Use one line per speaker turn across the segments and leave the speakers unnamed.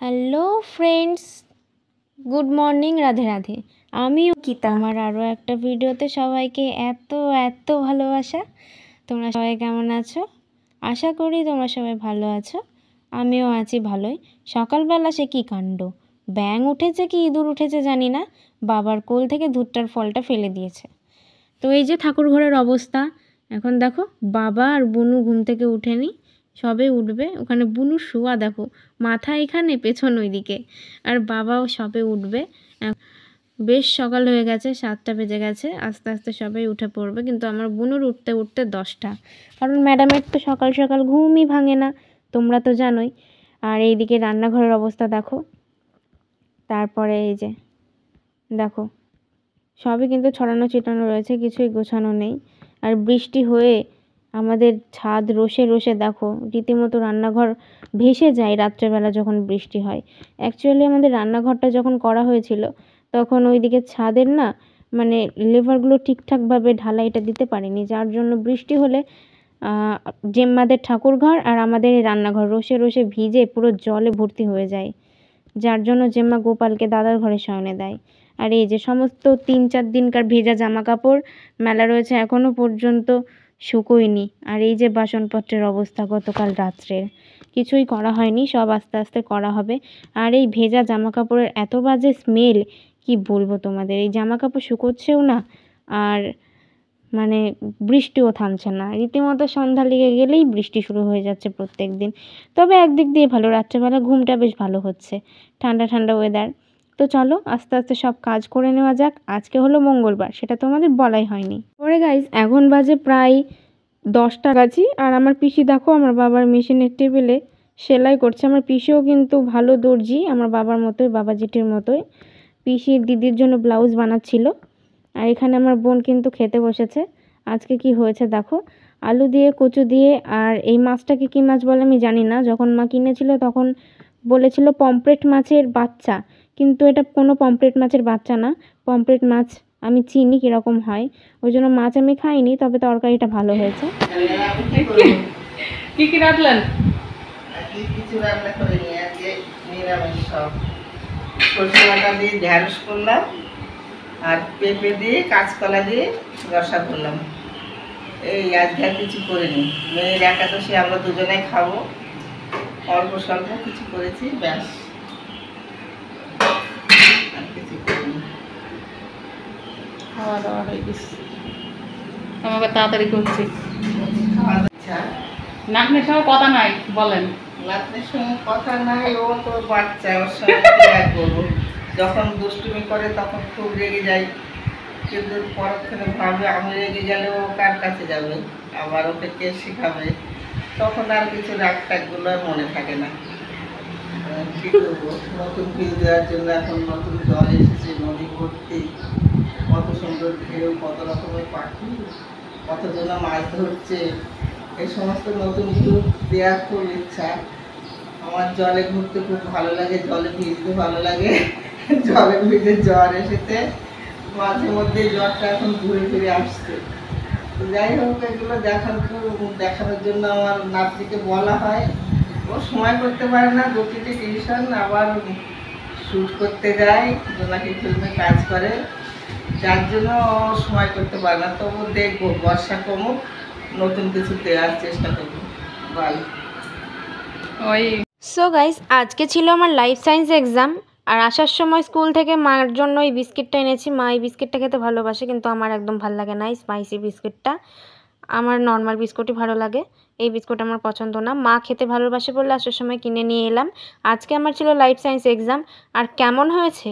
Hello friends, good morning, Radhe Radhe. আমিও গীতা, আমার আরও একটা ভিডিওতে সবাইকে এত এত ভালোবাসা। তোমরা সবাই কেমন আছো? আশা করি তোমরা সবাই ভালো আছো। আমিও আছি ভালোই। সকালবেলা সে কী কাণ্ড, ব্যাঙ উঠেছে কি ইঁদুর উঠেছে জানি না, বাবার কোল থেকে ধূপটার ফলটা ফেলে দিয়েছে। তো এই যে ঠাকুর ঘরের অবস্থা, এখন দেখো বাবা আর বুনু ঘুম থেকে উঠেনি, সবে উঠবে। ওখানে বুনু শোয়া, দেখো মাথা এখানে, পেছন ওইদিকে, আর বাবাও সবে উঠবে। বেশ সকাল হয়ে গেছে, 7টা বেজে গেছে, আস্তে আস্তে সবাই উঠে পড়বে। কিন্তু আমার বুনুর উঠতে উঠতে 10টা, কারণ ম্যাডামের তো সকাল সকাল ঘুমই ভাঙে না, তোমরা তো জানোই। আর এইদিকে রান্নাঘরের অবস্থা দেখো, তারপরে এই যে দেখো সবই কিন্তু ছড়ানো ছিটানো রয়েছে, কিছুই গোছানো নেই। আর বৃষ্টি হয়ে আমাদের ছাদ রোষে রোষে দেখো রীতিমতো রান্নাঘর ভেসে যায় রাত্রেবেলা যখন বৃষ্টি হয়। অ্যাকচুয়ালি আমাদের রান্নাঘরটা যখন করা হয়েছিল তখন ওইদিকে ছাদের না মানে লেভারগুলো ঠিকঠাকভাবে ঢালাইটা দিতে পারিনি, যার জন্য বৃষ্টি হলে জেম্মাদের ঠাকুরঘর আর আমাদের এই রান্নাঘর রোষে রোষে ভিজে পুরো জলে ভর্তি হয়ে যায়, যার জন্য জেম্মা গোপালকে দাদার ঘরে শয়নে দেয়। আর এই যে সমস্ত 3-4 দিনকার ভেজা জামা কাপড় মেলা রয়েছে, এখনও পর্যন্ত শুকোয়নি। আর এই যে বাসনপত্রের অবস্থা গতকাল রাত্রের, কিছুই করা হয়নি, সব আস্তে আস্তে করা হবে। আর এই ভেজা জামা কাপড়ের এত বাজে স্মেল, কি বলবো তোমাদের। এই জামা কাপড় শুকোচ্ছেও না, আর মানে বৃষ্টিও থামছে না, রীতিমতো সন্ধ্যা লেগে গেলেই বৃষ্টি শুরু হয়ে যাচ্ছে প্রত্যেক দিন। তবে একদিক দিয়ে ভালো, রাত্রেবেলা ঘুমটা বেশ ভালো হচ্ছে, ঠান্ডা ঠান্ডা ওয়েদার। তো চলো আস্তে আস্তে সব কাজ করে নেওয়া যাক। আজকে হলো মঙ্গলবার, সেটা তোমাদের বলাই হয়নি। পরে গাইজ এখন বাজে প্রায় 10টা কাছি, আর আমার পিসি দেখো আমার বাবার মেশিনের টেবিলে সেলাই করছে। আমার পিসিও কিন্তু ভালো দর্জি, আমার বাবার মতোই, বাবা জেঠির মতোই। পিসি দিদির জন্য ব্লাউজ বানাচ্ছিল। আর এখানে আমার বোন কিন্তু খেতে বসেছে। আজকে কি হয়েছে দেখো, আলু দিয়ে কচু দিয়ে, আর এই মাছটাকে কি মাছ বলে আমি জানি না, যখন মা কিনেছিল তখন বলেছিল পমফ্রেট মাছের বাচ্চা, কিন্তু এটা কোনো পমফ্রেট মাছের বাচ্চা না। পমফ্রেট মাছ আমি চিনি কীরকম হয়, ওই জন্য মাছ আমি খাইনি, তবে তরকারিটা ভালো হয়েছে।
কি কি রাখলেন?
কিছু রান্না করে নিয়ে আজকে নিরামিষ সব। সরষে বাটা দিয়ে ঢ্যাঁড়স করলাম, আর পেঁপে দিয়ে কাঁচকলা দিয়ে রসা করলাম। এই আজকে আর কিছু করিনি, মেয়ের একাদশী আমরা দুজনেই খাবো, অল্প স্বল্প কিছু করেছি, ব্যাস, আর কিছু করিনি।
খাওয়া দাওয়া হয়ে গেছে, আমাকে তাড়াতাড়ি করছি।
খাওয়া ইচ্ছা
নাতনির সঙ্গে কথা নাই বলেন?
নাতনির সঙ্গে কথা নাই, ও তো বাচ্চা, ওর সঙ্গে কি আর করবো। যখন দুষ্টুমি করে তখন খুব রেগে যাই, কিন্তু পরক্ষণে ভাবে আমি রেগে গেলে ও কার কাছে যাবে, আবার ওকে কে শেখাবে, তখন আর কিছু রাগ টাগগুলো আর মনে থাকে না। কী করবো, নতুন ভিউ দেওয়ার জন্য এখন নতুন জল এসেছে, নদী ভর্তি, কত সুন্দর ঢেউ, কত রকমের পাখি, কতজন মাছ ধরছে, এই সমস্ত নতুন ভিউ দেওয়ার খুব ইচ্ছা। আমার জলে ঘুরতে খুব ভালো লাগে, জলে ভিজতে ভালো লাগে, জলে ভিজে জ্বর এসেছে, মাঝে মধ্যে জ্বরটা এখন ঘুরে ফিরে আসছে। তো যাই হোক, এগুলো দেখানোর জন্য আমার নাতনিকে বলা হয়, ও সময় করতে পারে না, দুটিতে টিউশন, আবার শ্যুট করতে যায়, জোনাকি ফিল্মে কাজ করে, যার জন্য ও সময় করতে পারে না। তবু দেখবো বর্ষা কমুক, নতুন কিছু দেওয়ার চেষ্টা করবো। বাই।
ওই
সো গাইস, আজকে ছিল আমার লাইফ সায়েন্স এক্সাম, আর আসার সময় স্কুল থেকে মার জন্য এই বিস্কিটটা এনেছি। মা এই বিস্কিটটা খেতে ভালোবাসে, কিন্তু আমার একদম ভালো লাগে না এই স্পাইসি বিস্কিটটা, আমার নর্মাল বিস্কুটই ভালো লাগে, এই বিস্কুট আমার পছন্দ না। মা খেতে ভালোবাসে বলে আসার সময় কিনে নিয়ে এলাম। আজকে আমার ছিল লাইফ সায়েন্স এক্সাম, আর কেমন হয়েছে,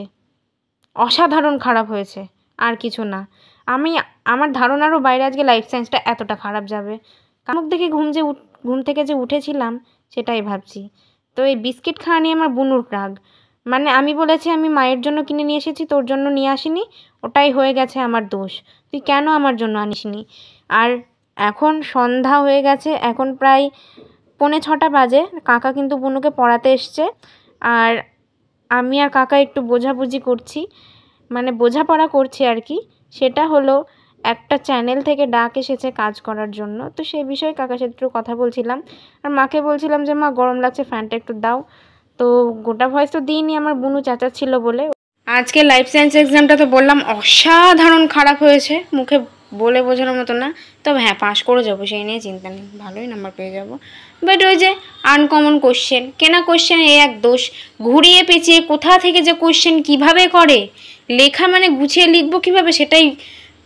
অসাধারণ খারাপ হয়েছে, আর কিছু না। আমার ধারণারও বাইরে আজকে লাইফ সায়েন্সটা এতটা খারাপ যাবে। কামুক দেখে ঘুম থেকে যে উঠেছিলাম সেটাই ভাবছি। তো এই বিস্কিট খাওয়া নিয়ে আমার বুনুর রাগ, মানে আমি বলেছি আমি মায়ের জন্য কিনে নিয়ে এসেছি, তোর জন্য নিয়ে আসিনি, ওটাই হয়ে গেছে আমার দোষ, তুই কেন আমার জন্য আনিসনি। আর এখন সন্ধ্যা হয়ে গেছে, এখন প্রায় 5:45 বাজে, কাকা কিন্তু বুনুকে পড়াতে এসছে, আর আমি আর কাকা একটু বোঝাবুঝি করছি, মানে বোঝাপড়া করছি আর কি। সেটা হলো একটা চ্যানেল থেকে ডাক এসেছে কাজ করার জন্য, তো সেই বিষয়ে কাকার সাথে একটু কথা বলছিলাম, আর মাকে বলছিলাম যে মা গরম লাগছে, ফ্যানটা একটু দাও। তো গোটা ভয়েস তো দিইনি, আমার বুনু চাচা ছিল বলে। আজকে লাইফ সায়েন্স এক্সামটা তো বললাম অসাধারণ খারাপ হয়েছে, মুখে বলে বোঝানোর মতো না। তবে হ্যাঁ, পাস করে যাবো, সেই নিয়ে চিন্তা নেই, ভালোই নাম্বার পেয়ে যাবো। বাট ওই যে আনকমন কোশ্চেন, কেনা কোশ্চেন এই এক দোষ, ঘুরিয়ে পেঁচিয়ে কোথা থেকে যে কোশ্চেন কিভাবে করে, লেখা মানে গুছিয়ে লিখবো কীভাবে সেটাই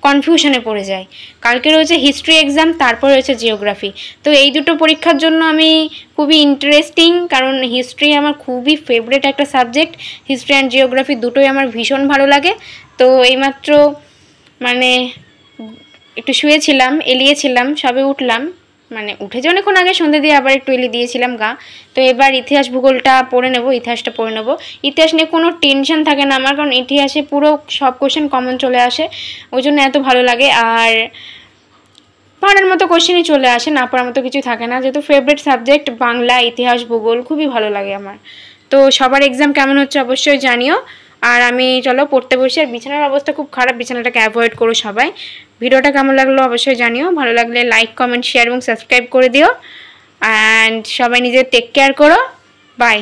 কনফিউশনে পড়ে যায়। কালকে রয়েছে হিস্ট্রি এক্সাম, তারপর রয়েছে জিওগ্রাফি। তো এই দুটো পরীক্ষার জন্য আমি খুবই ইন্টারেস্টিং, কারণ হিস্ট্রি আমার খুবই ফেভারিট একটা সাবজেক্ট। হিস্ট্রি অ্যান্ড জিওগ্রাফি দুটোই আমার ভীষণ ভালো লাগে। তো এইমাত্র মানে একটু শুয়েছিলাম, এলিয়েছিলাম, সবে উঠলাম, মানে উঠেছে অনেকক্ষণ আগে, সন্ধ্যে দিয়ে আবার একটু এলিয়ে দিয়েছিলাম গা। তো এবার ইতিহাস ভূগোলটা পড়ে নেবো, ইতিহাসটা পড়ে নেবো। ইতিহাস নিয়ে কোনো টেনশন থাকে না আমার, কারণ ইতিহাসে পুরো সব কোশ্চেন কমন চলে আসে, ওই জন্য এত ভালো লাগে। আর পড়ার মতো কোশ্চেনই চলে আসে, না পড়ার মতো কিছু থাকে না, যেহেতু ফেভারিট সাবজেক্ট বাংলা, ইতিহাস, ভূগোল খুবই ভালো লাগে আমার। তো সবার এক্সাম কেমন হচ্ছে অবশ্যই জানিও। আর আমি চলো পড়তে বসি। আর বিছানার অবস্থা খুব খারাপ, বিছানাটাকে অ্যাভয়েড করো সবাই। ভিডিওটা কেমন লাগলো অবশ্যই জানিও, ভালো লাগলে লাইক, কমেন্ট, শেয়ার এবং সাবস্ক্রাইব করে দিও। অ্যান্ড সবাই নিজের টেক কেয়ার করো। বাই।